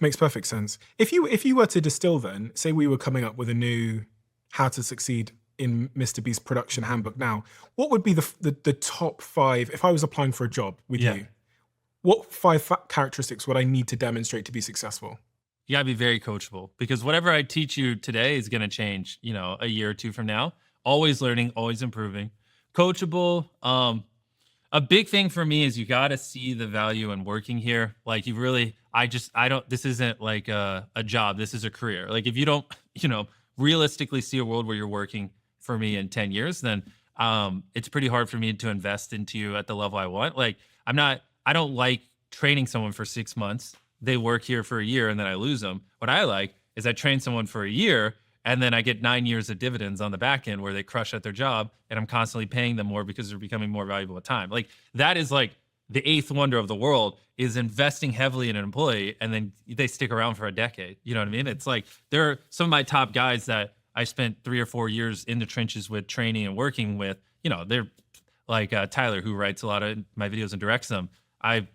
Makes perfect sense. If you were to distill then, say we were coming up with a new how to succeed in MrBeast production handbook now, what would be the top five if I was applying for a job with Yeah. you? What five characteristics would I need to demonstrate to be successful? You gotta be very coachable because whatever I teach you today is gonna change, a year or two from now. Always learning, always improving. Coachable. A big thing for me is you gotta see the value in working here. Like you really, I don't, this isn't like a job. This is a career. Like if you don't, you know, realistically see a world where you're working for me in 10 years, then it's pretty hard for me to invest into you at the level I want. Like I don't like training someone for 6 months. They work here for a year and then I lose them. What I like is I train someone for a year and then I get 9 years of dividends on the back end where they crush at their job and I'm constantly paying them more because they're becoming more valuable with time. Like that is like the eighth wonder of the world is investing heavily in an employee and then they stick around for a decade. You know what I mean? It's like there are some of my top guys that I spent 3 or 4 years in the trenches with training and working with. They're like Tyler, who writes a lot of my videos and directs them. I,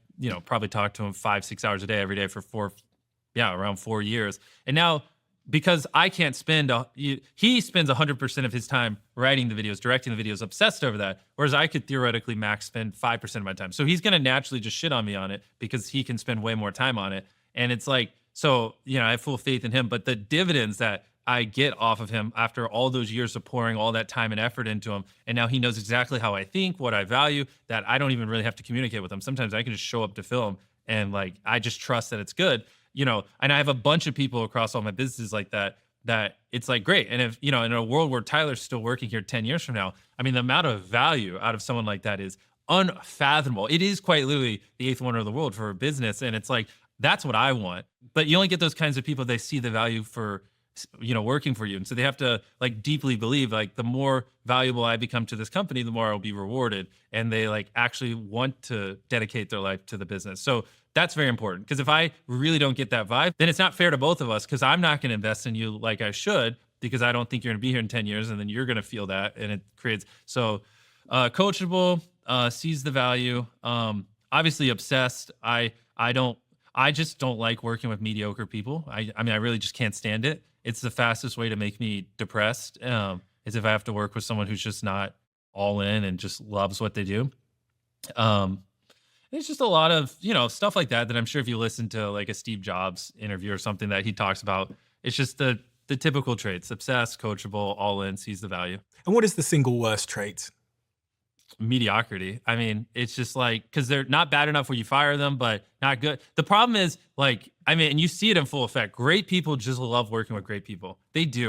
probably talk to him 5, 6 hours a day every day for around 4 years. And now because I can't spend, he spends 100% of his time writing the videos, directing the videos, obsessed over that. Whereas I could theoretically max spend 5% of my time. So he's going to naturally just shit on me on it because he can spend way more time on it. And it's like, so, I have full faith in him, but the dividends that I get off of him after all those years of pouring all that time and effort into him. And now he knows exactly how I think, what I value, that I don't even really have to communicate with him. Sometimes I can just show up to film and like, I just trust that it's good, and I have a bunch of people across all my businesses like that it's like great. And if, in a world where Tyler's still working here 10 years from now, I mean, the amount of value out of someone like that is unfathomable. It is quite literally the eighth wonder of the world for a business. And it's like, that's what I want. But you only get those kinds of people, they see the value for, working for you. And so they have to like deeply believe like the more valuable I become to this company, the more I'll be rewarded. And they like actually want to dedicate their life to the business. So that's very important because if I really don't get that vibe, then it's not fair to both of us because I'm not going to invest in you like I should because I don't think you're going to be here in 10 years and then you're going to feel that. And it creates, so coachable, sees the value, obviously obsessed. I just don't like working with mediocre people. I mean, I really just can't stand it. It's the fastest way to make me depressed, is if I have to work with someone who's just not all in and just loves what they do. Um, it's just a lot of, stuff like that I'm sure if you listen to like a Steve Jobs interview or something that he talks about, it's just the typical traits: obsessed, coachable, all in, sees the value. And what is the single worst trait? Mediocrity. I mean, it's just like because they're not bad enough where you fire them, but not good. The problem is like, I mean, and you see it in full effect. Great people just love working with great people. They do.